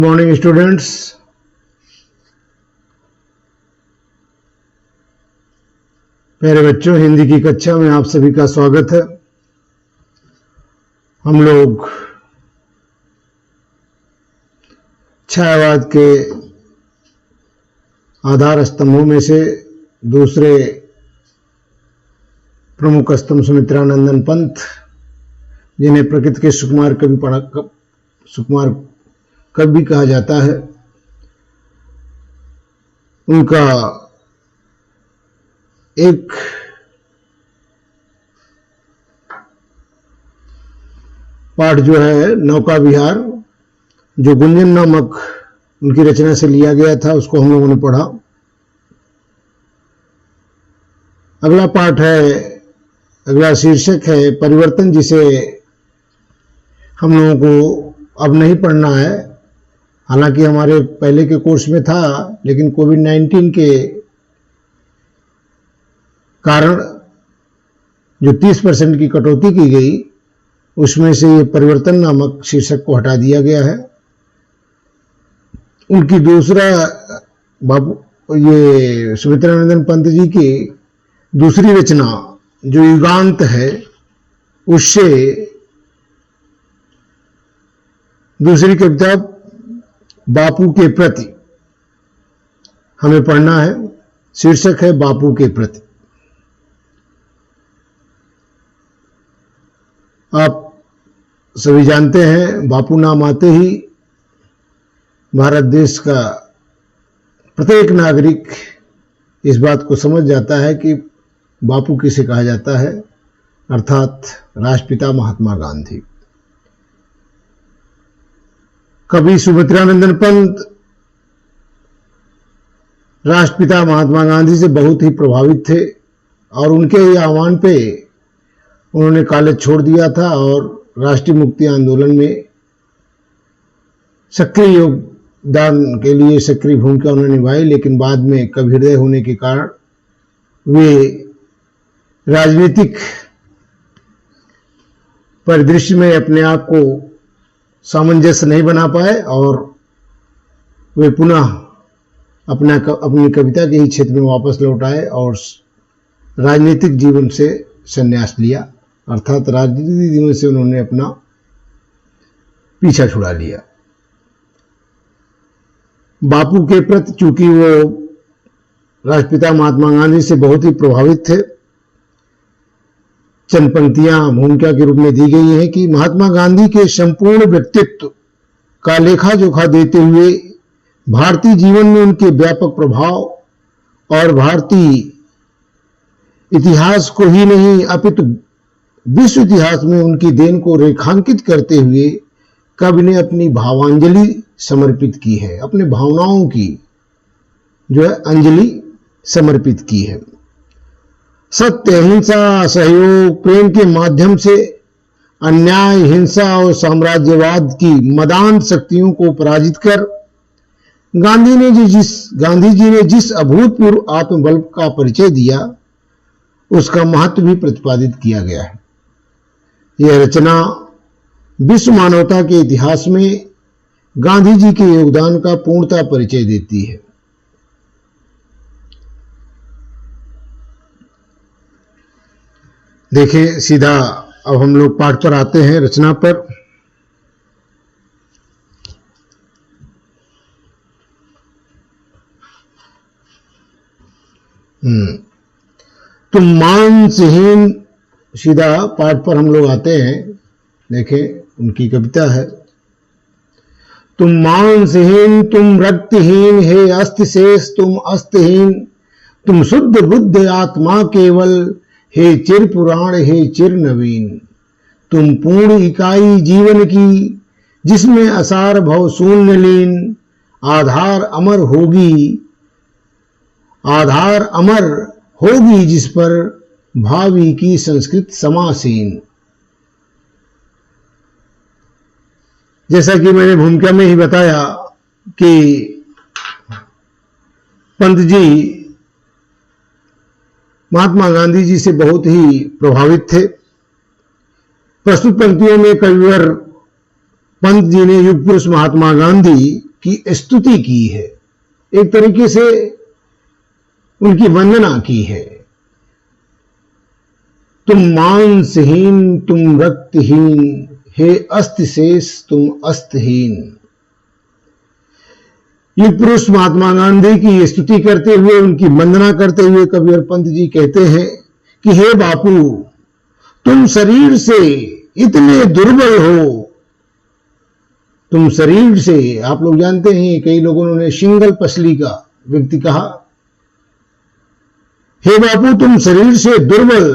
Morning students. प्यारे बच्चों, हिंदी की कक्षा में आप सभी का स्वागत है। हम लोग छायावाद के आधार स्तंभों में से दूसरे प्रमुख स्तंभ सुमित्रानंदन पंत, जिन्हें प्रकृति के सुकुमार कवि कहा जाता है, उनका एक पाठ जो है नौका विहार, जो गुंजन नामक उनकी रचना से लिया गया था, उसको हम लोगों ने पढ़ा। अगला पाठ है, अगला शीर्षक है परिवर्तन, जिसे हम लोगों को अब नहीं पढ़ना है। हालांकि हमारे पहले के कोर्स में था, लेकिन कोविड-19 के कारण जो 30% की कटौती की गई, उसमें से ये परिवर्तन नामक शीर्षक को हटा दिया गया है। उनकी दूसरा ये सुमित्रानंदन पंत जी की दूसरी रचना जो युगांत है, उससे दूसरी कविता बापू के प्रति हमें पढ़ना है। शीर्षक है बापू के प्रति। आप सभी जानते हैं, बापू नाम आते ही भारत देश का प्रत्येक नागरिक इस बात को समझ जाता है कि बापू किसे कहा जाता है, अर्थात राष्ट्रपिता महात्मा गांधी। कवि सुमित्रानंदन पंत राष्ट्रपिता महात्मा गांधी से बहुत ही प्रभावित थे और उनके ही आह्वान पे उन्होंने कॉलेज छोड़ दिया था और राष्ट्रीय मुक्ति आंदोलन में सक्रिय योगदान के लिए सक्रिय भूमिका उन्होंने निभाई। लेकिन बाद में कवि हृदय होने के कारण वे राजनीतिक परिदृश्य में अपने आप को सामंजस्य नहीं बना पाए और वे पुनः अपनी कविता के ही क्षेत्र में वापस लौट आए और राजनीतिक जीवन से संन्यास लिया, अर्थात राजनीतिक जीवन से उन्होंने अपना पीछा छुड़ा लिया। बापू के प्रति चूंकि वो राष्ट्रपिता महात्मा गांधी से बहुत ही प्रभावित थे, चंद पंक्तियां भूमिका के रूप में दी गई हैं कि महात्मा गांधी के संपूर्ण व्यक्तित्व का लेखा जोखा देते हुए भारतीय जीवन में उनके व्यापक प्रभाव और भारतीय इतिहास को ही नहीं अपितु विश्व इतिहास में उनकी देन को रेखांकित करते हुए कवि ने अपनी भावांजलि समर्पित की है, अपने भावनाओं की जो है अंजलि समर्पित की है। सत्य, अहिंसा, सहयोग, प्रेम के माध्यम से अन्याय, हिंसा और साम्राज्यवाद की मदान शक्तियों को पराजित कर गांधी जी ने जिस अभूतपूर्व आत्मबल का परिचय दिया, उसका महत्व भी प्रतिपादित किया गया है। यह रचना विश्व मानवता के इतिहास में गांधी जी के योगदान का पूर्णतः परिचय देती है। देखें, सीधा अब हम लोग पाठ पर आते हैं, रचना पर। तुम मांसहीन, सीधा पाठ पर हम लोग आते हैं। देखें, उनकी कविता है, तुम मांसहीन, तुम रक्तहीन, हे अस्थिशेष तुम अस्त्रहीन, तुम शुद्ध बुद्ध आत्मा केवल, हे चिर पुराण, हे चिर नवीन। तुम पूर्ण इकाई जीवन की, जिसमें असार भव शून्य लीन, आधार अमर होगी जिस पर भावी की संस्कृत समासीन। जैसा कि मैंने भूमिका में ही बताया कि पंत जी महात्मा गांधी जी से बहुत ही प्रभावित थे। प्रस्तुत पंक्तियों में कविवर पंत जी ने युग पुरुष महात्मा गांधी की स्तुति की है, एक तरीके से उनकी वंदना की है। तुम मांसहीन, तुम रक्तहीन, हे अस्थि शेष तुम अस्तहीन। युग पुरुष महात्मा गांधी की स्तुति करते हुए, उनकी वंदना करते हुए कबीर पंत जी कहते हैं कि हे बापू, तुम शरीर से इतने दुर्बल हो, तुम शरीर से, आप लोग जानते हैं कई लोगों ने सिंगल पसली का व्यक्ति कहा, हे बापू तुम शरीर से दुर्बल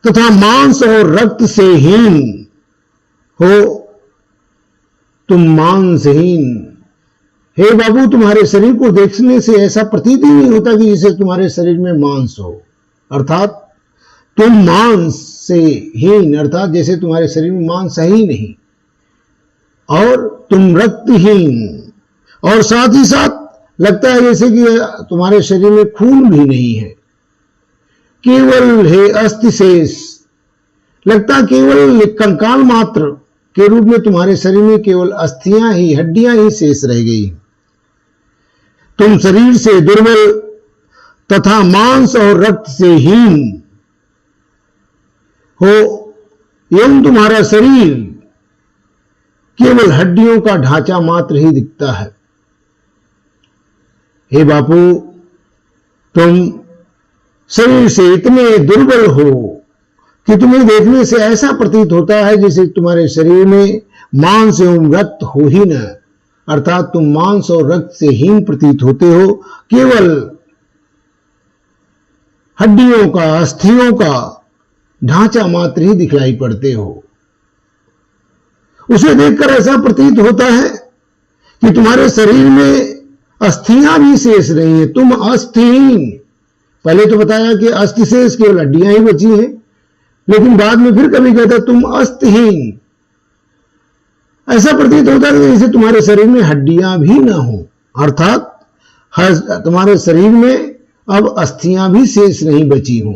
तथा मांस और रक्त से हीन हो, तुम मांसहीन। हे बाबू, तुम्हारे शरीर को देखने से ऐसा प्रतीत ही नहीं होता कि जैसे तुम्हारे शरीर में मांस हो, अर्थात तुम मांस से हीन, अर्थात जैसे तुम्हारे शरीर में मांस है ही नहीं, और तुम रक्तहीन, और साथ ही साथ लगता है जैसे कि तुम्हारे शरीर में खून भी नहीं है। केवल हे अस्थि शेष, लगता केवल कंकाल मात्र के रूप में तुम्हारे शरीर में केवल अस्थियां ही, हड्डियां ही शेष रह गई। तुम शरीर से दुर्बल तथा मांस और रक्त से हीन हो, एवं तुम्हारा शरीर केवल हड्डियों का ढांचा मात्र ही दिखता है। हे बापू, तुम शरीर से इतने दुर्बल हो कि तुम्हें देखने से ऐसा प्रतीत होता है जैसे तुम्हारे शरीर में मांस एवं रक्त हो ही न, अर्थात तुम मांस और रक्त से हीन प्रतीत होते हो, केवल हड्डियों का, अस्थियों का ढांचा मात्र ही दिखलाई पड़ते हो। उसे देखकर ऐसा प्रतीत होता है कि तुम्हारे शरीर में अस्थियां भी शेष नहीं है, तुम अस्थिहीन। पहले तो बताया कि अस्थि शेष केवल हड्डियां ही बची हैं, लेकिन बाद में फिर कभी कहता तुम अस्थिहीन। ऐसा प्रतीत होता है कि जैसे तुम्हारे शरीर में हड्डियां भी ना हो, अर्थात तुम्हारे शरीर में अब अस्थियां भी शेष नहीं बची हो,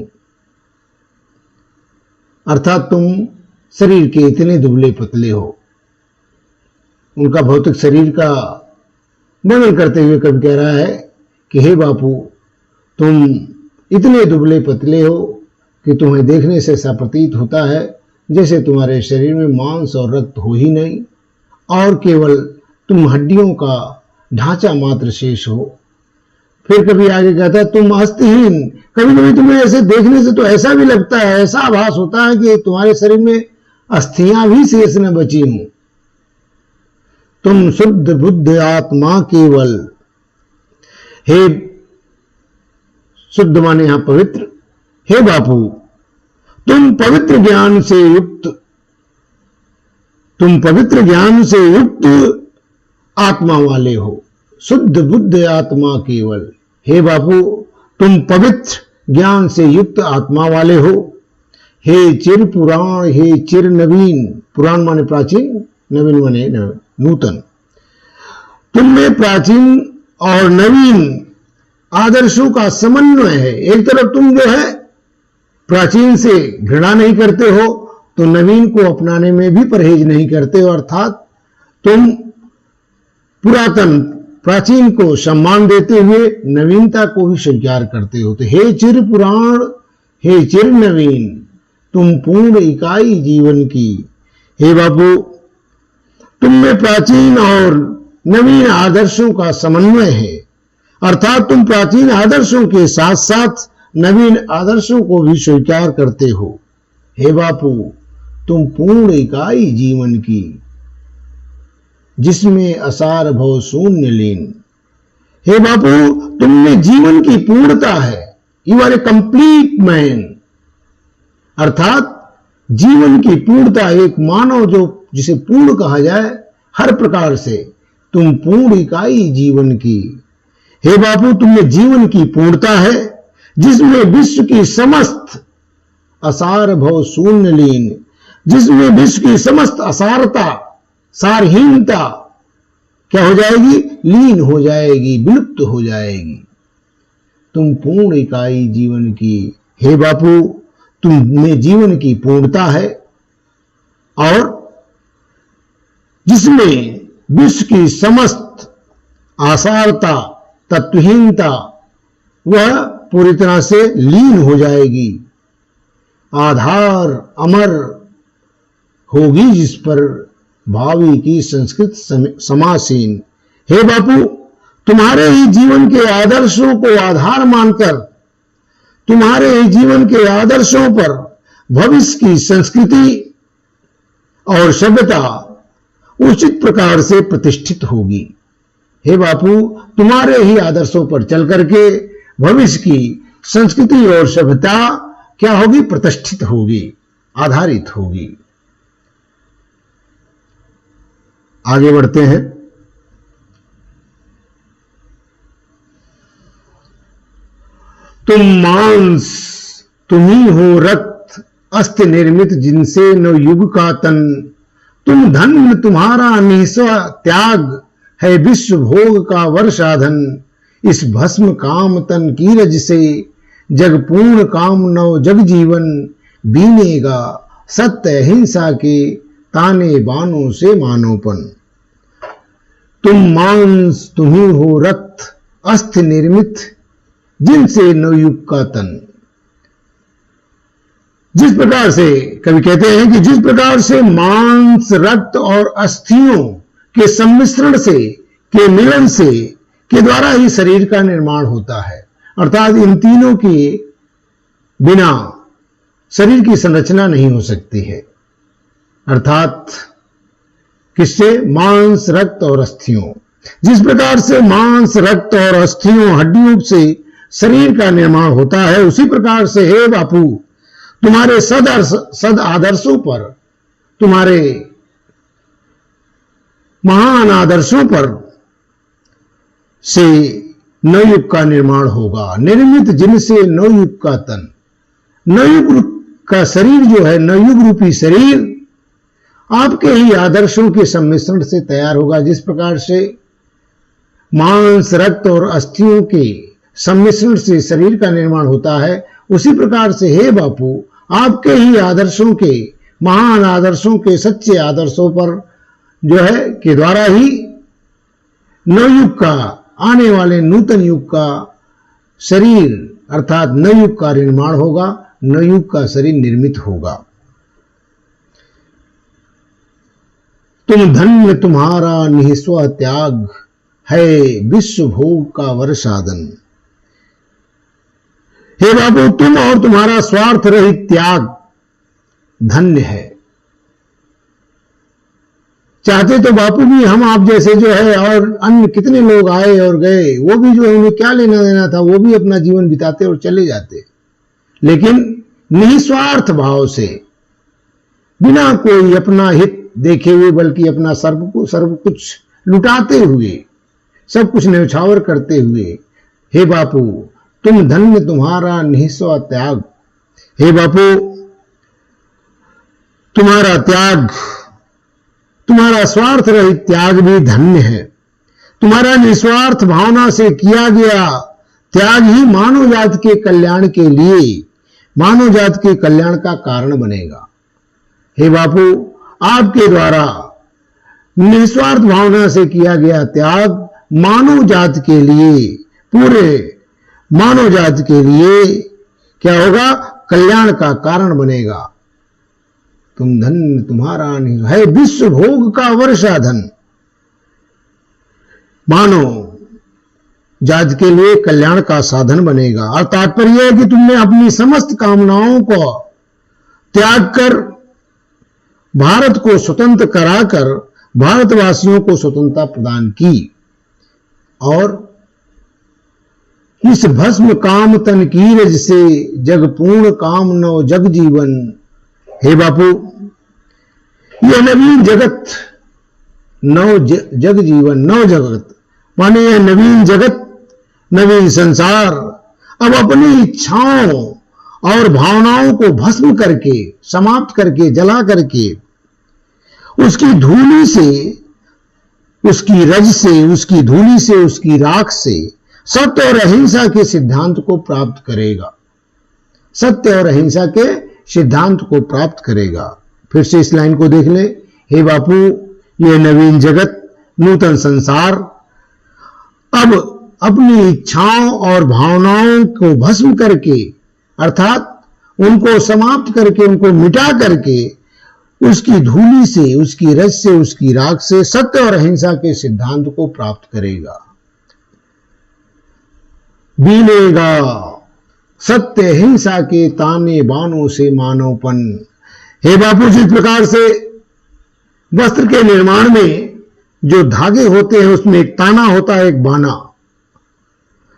अर्थात तुम शरीर के इतने दुबले पतले हो। उनका भौतिक शरीर का वर्णन करते हुए कवि कह रहा है कि हे बापू, तुम इतने दुबले पतले हो कि तुम्हें देखने से ऐसा प्रतीत होता है जैसे तुम्हारे शरीर में मांस और रक्त हो ही नहीं, और केवल तुम हड्डियों का ढांचा मात्र शेष हो। फिर कभी आगे कहता है तुम अस्थिहीन। कभी कभी तुम्हें ऐसे देखने से तो ऐसा भी लगता है, ऐसा आभास होता है कि तुम्हारे शरीर में अस्थियां भी शेष न बची हों। तुम शुद्ध बुद्ध आत्मा केवल, हे शुद्ध माने यहां पवित्र, हे बापू तुम पवित्र ज्ञान से युक्त, तुम पवित्र ज्ञान से युक्त आत्मा वाले हो। शुद्ध बुद्ध आत्मा केवल, हे बापू तुम पवित्र ज्ञान से युक्त आत्मा वाले हो। हे चिर पुराण, हे चिर नवीन, पुराण माने प्राचीन, नवीन माने नूतन। तुम में प्राचीन और नवीन आदर्शों का समन्वय है। एक तरफ तुम जो है प्राचीन से घृणा नहीं करते हो, तो नवीन को अपनाने में भी परहेज नहीं करते हो, अर्थात तुम पुरातन प्राचीन को सम्मान देते हुए नवीनता को भी स्वीकार करते हो। तो हे चिर पुराण, हे चिर नवीन, तुम पूर्ण इकाई जीवन की। हे बाबू, तुम में प्राचीन और नवीन आदर्शों का समन्वय है, अर्थात तुम प्राचीन आदर्शों के साथ साथ नवीन आदर्शों को भी स्वीकार करते हो। हे बापू, तुम पूर्ण इकाई जीवन की, जिसमें असार भव शून्य लीन। हे बापू, तुम में जीवन की पूर्णता है। You are a complete man, अर्थात जीवन की पूर्णता, एक मानव जो जिसे पूर्ण कहा जाए हर प्रकार से, तुम पूर्ण इकाई जीवन की। हे बापू, तुम में जीवन की पूर्णता है, जिसमें विश्व की समस्त असार भव शून्य लीन, जिसमें विश्व की समस्त असारता, सारहीनता क्या हो जाएगी? लीन हो जाएगी, विलुप्त हो जाएगी। तुम पूर्ण इकाई जीवन की। हे बापू, तुम में जीवन की पूर्णता है, और जिसमें विश्व की समस्त आसारता, तत्वहीनता वह पूरी तरह से लीन हो जाएगी। आधार अमर होगी जिस पर भावी की संस्कृत समासीन। हे बापू, तुम्हारे ही जीवन के आदर्शों को आधार मानकर, तुम्हारे ही जीवन के आदर्शों पर भविष्य की संस्कृति और सभ्यता उचित प्रकार से प्रतिष्ठित होगी। हे बापू, तुम्हारे ही आदर्शों पर चल करके भविष्य की संस्कृति और सभ्यता क्या होगी? प्रतिष्ठित होगी, आधारित होगी। आगे बढ़ते हैं। तुम मांस, तुम ही हो रक्त, अस्थि निर्मित जिनसे न युग का तन। तुम धन्य, तुम्हारा निस्व त्याग है विश्व भोग का वर्षाधन। इस भस्म काम तन की रज से जग पूर्ण काम नव जग जीवन। बीनेगा सत्य अहिंसा के ताने बानों से मानोपन। तुम मांस, तुम ही हो रक्त, अस्थि निर्मित जिनसे नवयुग का तन। जिस प्रकार से कवि कहते हैं कि जिस प्रकार से मांस, रक्त और अस्थियों के सम्मिश्रण से, के मिलन से, के द्वारा ही शरीर का निर्माण होता है, अर्थात इन तीनों के बिना शरीर की संरचना नहीं हो सकती है। अर्थात किससे? मांस, रक्त और अस्थियों। जिस प्रकार से मांस, रक्त और अस्थियों, हड्डियों से शरीर का निर्माण होता है, उसी प्रकार से हे बापू, तुम्हारे सद आदर्शों पर, तुम्हारे महान आदर्शों पर से नवयुग का निर्माण होगा। निर्मित जिनसे नवयुग का तन, नवयुग का शरीर जो है, नवयुग रूपी शरीर आपके ही आदर्शों के सम्मिश्रण से तैयार होगा। जिस प्रकार से मांस, रक्त और अस्थियों के सम्मिश्रण से शरीर का निर्माण होता है, उसी प्रकार से हे बापू, आपके ही आदर्शों के, महान आदर्शों के, सच्चे आदर्शों पर जो है के द्वारा ही नवयुग का, आने वाले नूतन युग का शरीर अर्थात नवयुग का निर्माण होगा, नवयुग का शरीर निर्मित होगा। तुम धन्य, तुम्हारा निस्व त्याग है विश्व भोग का वर्षाधन। हे बाबू, तुम और तुम्हारा स्वार्थ रहित त्याग धन्य है। चाहते तो बापू भी हम आप जैसे जो है और अन्य कितने लोग आए और गए, वो भी जो है उन्हें क्या लेना देना था, वो भी अपना जीवन बिताते और चले जाते, लेकिन निस्वार्थ भाव से, बिना कोई अपना हित देखे हुए, बल्कि अपना सर्व कुछ लुटाते हुए, सब कुछ न्यौछावर करते हुए। हे बापू, तुम धन्य, तुम्हारा निस्व त्याग। हे बापू, तुम्हारा त्याग, तुम्हारा स्वार्थ रहित त्याग भी धन्य है। तुम्हारा निस्वार्थ भावना से किया गया त्याग ही मानव जाति के कल्याण के लिए, मानव जाति के कल्याण का कारण बनेगा। हे बापू, आपके द्वारा निस्वार्थ भावना से किया गया त्याग मानव जाति के लिए, पूरे मानव जाति के लिए क्या होगा? कल्याण का कारण बनेगा। तुम धन्य, तुम्हारा है विश्व भोग का वर्षाधन। मानव जाति के लिए कल्याण का साधन बनेगा। और तात्पर्य है कि तुमने अपनी समस्त कामनाओं को त्याग कर भारत को स्वतंत्र कराकर भारतवासियों को स्वतंत्रता प्रदान की, और इस भस्म काम तन कीरज से जग पूर्ण काम नव जग जीवन। हे बापू, यह नवीन जगत, नव जग जीवन, नव जगत माने यह नवीन जगत, नवीन संसार अब अपनी इच्छाओं और भावनाओं को भस्म करके, समाप्त करके, जला करके, उसकी धूलि से, उसकी रज से, उसकी धूलि से, उसकी राख से सत्य और अहिंसा के सिद्धांत को प्राप्त करेगा। सत्य और अहिंसा के सिद्धांत को प्राप्त करेगा। फिर से इस लाइन को देख ले। हे बापू, यह नवीन जगत, नूतन संसार अब अपनी इच्छाओं और भावनाओं को भस्म करके, अर्थात उनको समाप्त करके, उनको मिटा करके, उसकी धूलि से, उसकी रज से, उसकी राख से सत्य और अहिंसा के सिद्धांत को प्राप्त करेगा। बीनेगा सत्य अहिंसा के ताने बानों से मानवपन। हे बापू, जिस प्रकार से वस्त्र के निर्माण में जो धागे होते हैं उसमें एक ताना होता है, एक बाना।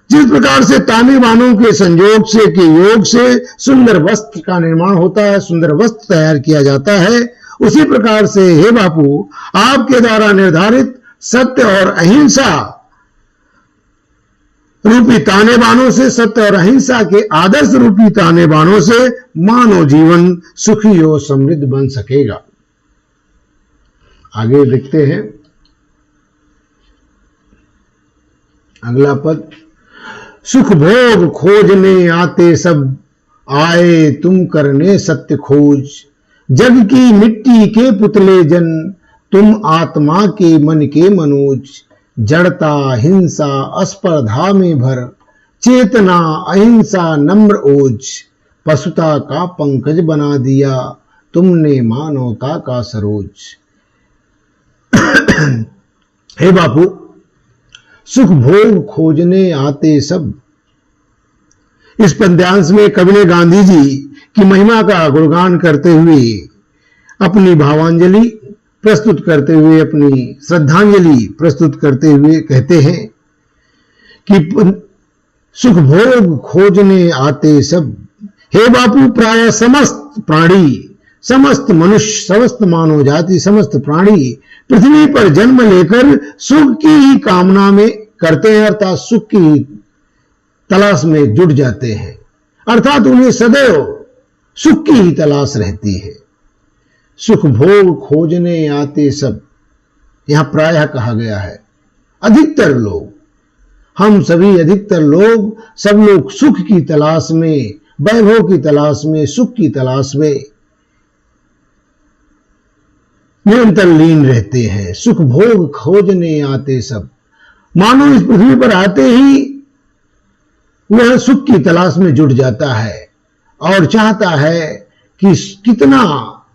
जिस प्रकार से ताने बानों के संयोग से, के योग से सुंदर वस्त्र का निर्माण होता है, सुंदर वस्त्र तैयार किया जाता है, उसी प्रकार से हे बापू, आपके द्वारा निर्धारित सत्य और अहिंसा रूपी ताने बानों से, सत्य और अहिंसा के आदर्श रूपी ताने बानों से मानव जीवन सुखी और समृद्ध बन सकेगा। आगे देखते हैं अगला पद। सुख भोग खोजने आते सब, आए तुम करने सत्य खोज। जग की मिट्टी के पुतले जन, तुम आत्मा के मन के मनोज। जड़ता हिंसा अस्पर्धा में भर, चेतना अहिंसा नम्र ओज। पशुता का पंकज बना दिया, तुमने मानवता का सरोज। हे बापू, सुख भोग खोजने आते सब, इस पद्यांश में कवि ने गांधी जी की महिमा का गुणगान करते हुए, अपनी भावांजलि प्रस्तुत करते हुए, अपनी श्रद्धांजलि प्रस्तुत करते हुए कहते हैं कि सुख भोग खोजने आते सब। हे बापू, प्राय समस्त प्राणी, समस्त मनुष्य, समस्त मानव जाति, समस्त प्राणी पृथ्वी पर जन्म लेकर सुख की ही कामना में करते हैं, अर्थात सुख की तलाश में जुट जाते हैं, अर्थात उन्हें सदैव सुख की ही तलाश रहती है। सुख भोग खोजने आते सब, यहां प्रायः कहा गया है। अधिकतर लोग, हम सभी अधिकतर लोग, सब लोग सुख की तलाश में, वैभव की तलाश में, सुख की तलाश में निरंतर लीन रहते हैं। सुख भोग खोजने आते सब, मानो इस पृथ्वी पर आते ही वह सुख की तलाश में जुट जाता है और चाहता है कि कितना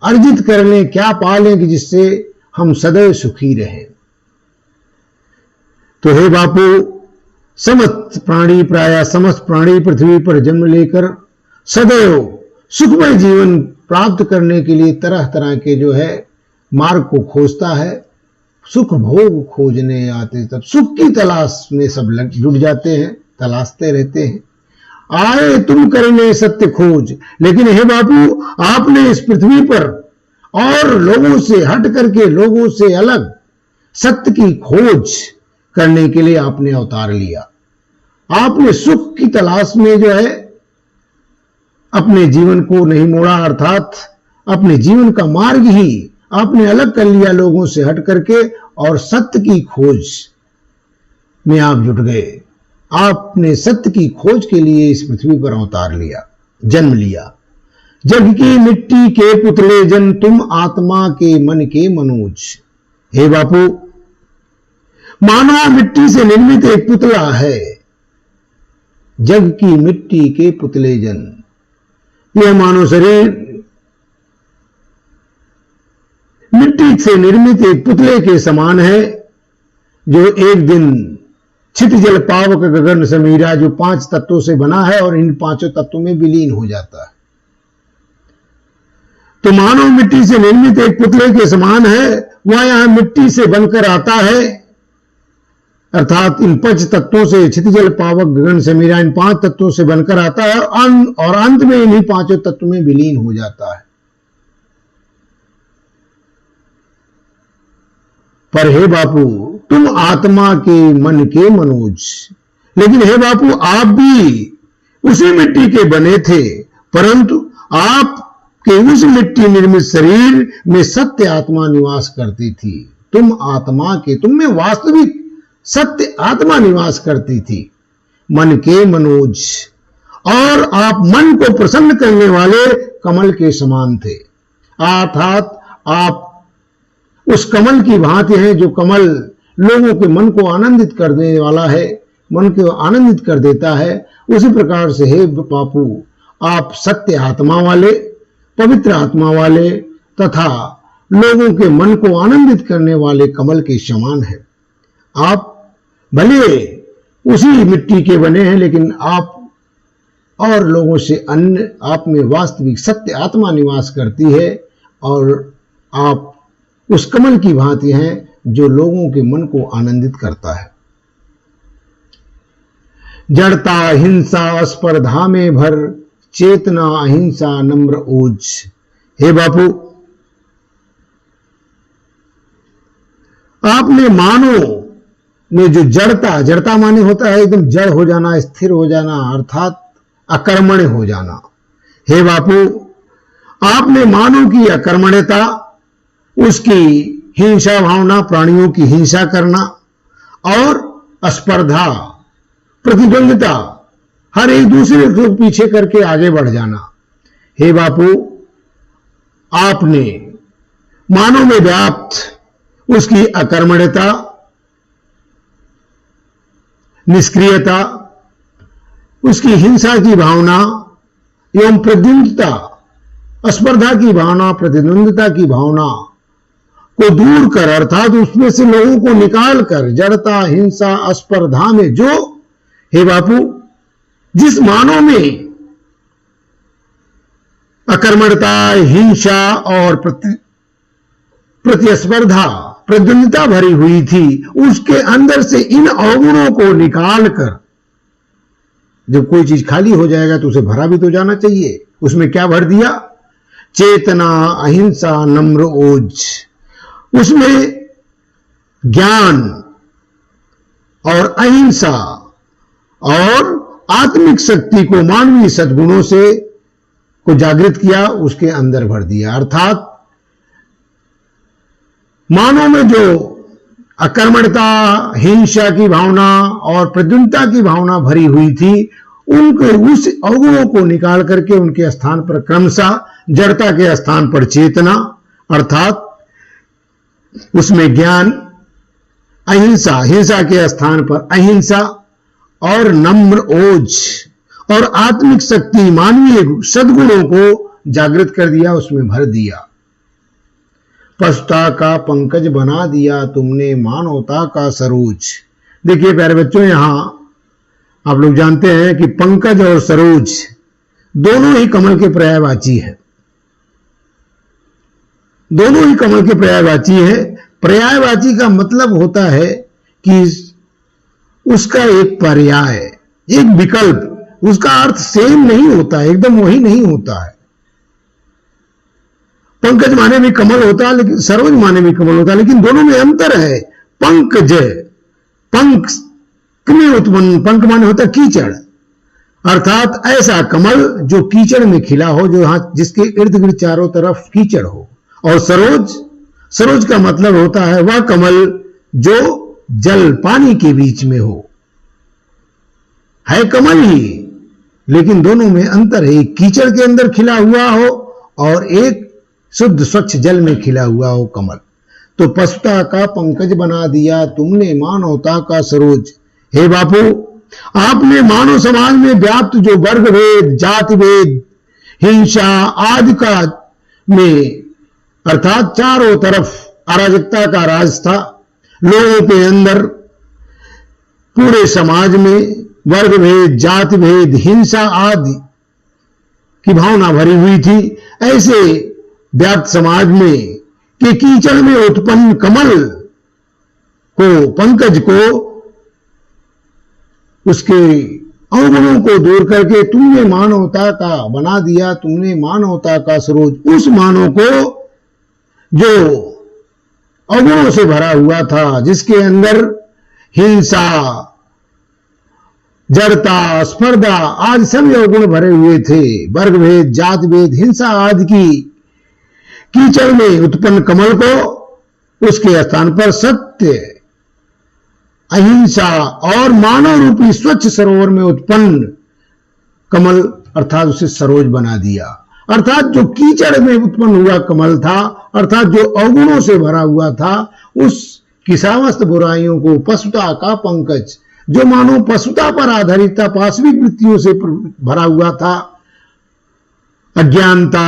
अर्जित कर लें, क्या पा लें कि जिससे हम सदैव सुखी रहें। तो हे बापू, समस्त प्राणी, प्राय समस्त प्राणी पृथ्वी पर जन्म लेकर सदैव सुखमय जीवन प्राप्त करने के लिए तरह तरह के जो है मार्ग को खोजता है। सुख भोग खोजने आते तब, सुख की तलाश में सब जुट जाते हैं, तलाशते रहते हैं। आए तुम करने सत्य खोज, लेकिन हे बापू, आपने इस पृथ्वी पर और लोगों से हट करके, लोगों से अलग सत्य की खोज करने के लिए आपने अवतार लिया। आपने सुख की तलाश में जो है अपने जीवन को नहीं मोड़ा, अर्थात अपने जीवन का मार्ग ही आपने अलग कर लिया लोगों से हट करके, और सत्य की खोज में आप जुट गए। आपने सत्य की खोज के लिए इस पृथ्वी पर अवतार लिया, जन्म लिया। जग की मिट्टी के पुतले जन, तुम आत्मा के मन के मनोज। हे बापू, मानव मिट्टी से निर्मित एक पुतला है। जग की मिट्टी के पुतले जन, यह मानव शरीर मिट्टी से निर्मित एक पुतले के समान है, जो एक दिन छित जल पावक गगन समीरा, जो 5 तत्वों से बना है और इन 5 तत्वों में विलीन हो जाता है। तो मानव मिट्टी से निर्मित एक पुतले के समान है, वह यहां मिट्टी से बनकर आता है, अर्थात इन 5 तत्वों से, छित जल पावक गगन समीरा, इन 5 तत्वों से बनकर आता है और अंत में इन्हीं 5 तत्वों में विलीन हो जाता है। पर हे बापू, तुम आत्मा के मन के मनोज। लेकिन हे बापू, आप भी उसी मिट्टी के बने थे, परंतु आपके उस मिट्टी निर्मित शरीर में सत्य आत्मा निवास करती थी। तुम आत्मा के, तुम में वास्तविक सत्य आत्मा निवास करती थी, मन के मनोज, और आप मन को प्रसन्न करने वाले कमल के समान थे। अर्थात आप उस कमल की भांति हैं जो कमल लोगों के मन को आनंदित करने वाला है, मन को आनंदित कर देता है, उसी प्रकार से हे बापू आप सत्य आत्मा वाले, पवित्र आत्मा वाले तथा लोगों के मन को आनंदित करने वाले कमल के समान है। आप भले उसी मिट्टी के बने हैं, लेकिन आप और लोगों से अन्य, आप में वास्तविक सत्य आत्मा निवास करती है और आप उस कमल की भांति हैं जो लोगों के मन को आनंदित करता है। जड़ता हिंसा स्पर्धा में भर, चेतना अहिंसा नम्र ओज। हे बापू, आपने मानो में जो जड़ता माने होता है एकदम जड़ हो जाना, स्थिर हो जाना, अर्थात अकर्मण्य हो जाना। हे बापू, आपने मानो की अकर्मण्यता, उसकी हिंसा भावना, प्राणियों की हिंसा करना और स्पर्धा, प्रतिद्वंदिता, हर एक दूसरे को पीछे करके आगे बढ़ जाना। हे बापू, आपने मानव में व्याप्त उसकी अकर्मण्यता, निष्क्रियता, उसकी हिंसा की भावना एवं प्रतिद्वंदिता, स्पर्धा की भावना, प्रतिद्वंदिता की भावना को दूर कर, अर्थात उसमें से लोगों को निकाल कर जड़ता हिंसा स्पर्धा में जो, हे बापू, जिस मानव में अकर्मण्यता, हिंसा और प्रतिस्पर्धा, प्रतिद्वंदिता भरी हुई थी, उसके अंदर से इन अवगुणों को निकाल कर, जब कोई चीज खाली हो जाएगा तो उसे भरा भी तो जाना चाहिए। उसमें क्या भर दिया? चेतना अहिंसा नम्र ओज। उसमें ज्ञान और अहिंसा और आत्मिक शक्ति को, मानवीय सद्गुणों से को जागृत किया, उसके अंदर भर दिया। अर्थात मानव में जो अकर्मण्यता, हिंसा की भावना और प्रतिद्वंदिता की भावना भरी हुई थी, उनके उस अवगुणों को निकाल करके उनके स्थान पर क्रमशः जड़ता के स्थान पर चेतना, अर्थात उसमें ज्ञान, अहिंसा, हिंसा के स्थान पर अहिंसा और नम्र ओज और आत्मिक शक्ति, मानवीय सद्गुणों को जागृत कर दिया, उसमें भर दिया। पशुता का पंकज बना दिया तुमने, मानवता का सरोज। देखिए प्यारे बच्चों, यहां आप लोग जानते हैं कि पंकज और सरोज दोनों ही कमल के पर्यायवाची है, दोनों ही कमल के पर्यायवाची है। पर्यायवाची का मतलब होता है कि उसका एक पर्याय, एक विकल्प, उसका अर्थ सेम नहीं होता, एकदम वही नहीं होता है। पंकज माने भी कमल होता है, लेकिन सरोज माने भी कमल होता है, लेकिन दोनों में अंतर है। पंकज, पंख में उत्पन्न, पंख माने होता है कीचड़, अर्थात ऐसा कमल जो कीचड़ में खिला हो, जो यहां जिसके इर्द गिर्द चारों तरफ कीचड़ हो। और सरोज, सरोज का मतलब होता है वह कमल जो जल पानी के बीच में हो, है कमल ही, लेकिन दोनों में अंतर है। एक कीचड़ के अंदर खिला हुआ हो और एक शुद्ध स्वच्छ जल में खिला हुआ हो कमल। तो पशुता का पंकज बना दिया तुमने, मानवता का सरोज। हे बापू, आपने मानव समाज में व्याप्त जो वर्ग भेद, जाति भेद, हिंसा आदि का में, अर्थात चारों तरफ अराजकता का राज था, लोगों के अंदर पूरे समाज में वर्ग भेद, जाति भेद, हिंसा आदि की भावना भरी हुई थी। ऐसे व्याप्त समाज में कि कीचड़ में उत्पन्न कमल को, पंकज को, उसके अवगुणों को दूर करके तुमने मानवता का बना दिया, तुमने मानवता का सरोज। उस मानव को जो अवगुणों से भरा हुआ था, जिसके अंदर हिंसा, जड़ता, स्पर्धा आदि सभी अवगुण भरे हुए थे, वर्ग भेद, जाति भेद, हिंसा आदि की कीचड़ में उत्पन्न कमल को उसके स्थान पर सत्य, अहिंसा और मानव रूपी स्वच्छ सरोवर में उत्पन्न कमल, अर्थात उसे सरोज बना दिया। अर्थात जो कीचड़ में उत्पन्न हुआ कमल था, अर्थात जो अवगुणों से भरा हुआ था, उस कि समस्त बुराइयों को पशुता का पंकज, जो मानो पशुता पर आधारित था, पाशविक वृत्तियों से भरा हुआ था, अज्ञानता,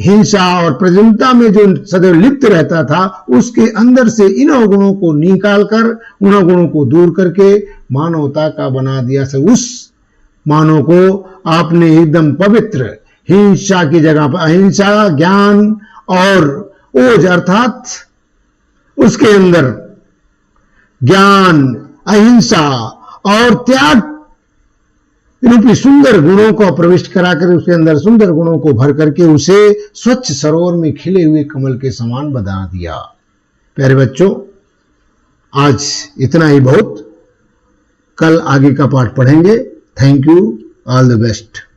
हिंसा और प्रजनता में जो सदैव लिप्त रहता था, उसके अंदर से इन अवगुणों को निकालकर, उन अवगुणों को दूर करके मानवता का बना दिया। उस मानव को आपने एकदम पवित्र, हिंसा की जगह पर अहिंसा, ज्ञान और ओज, अर्थात उसके अंदर ज्ञान, अहिंसा और त्याग रूपी सुंदर गुणों को प्रविष्ट कराकर, उसके अंदर सुंदर गुणों को भर करके उसे स्वच्छ सरोवर में खिले हुए कमल के समान बना दिया। प्यारे बच्चों, आज इतना ही बहुत, कल आगे का पाठ पढ़ेंगे। Thank you, all the best.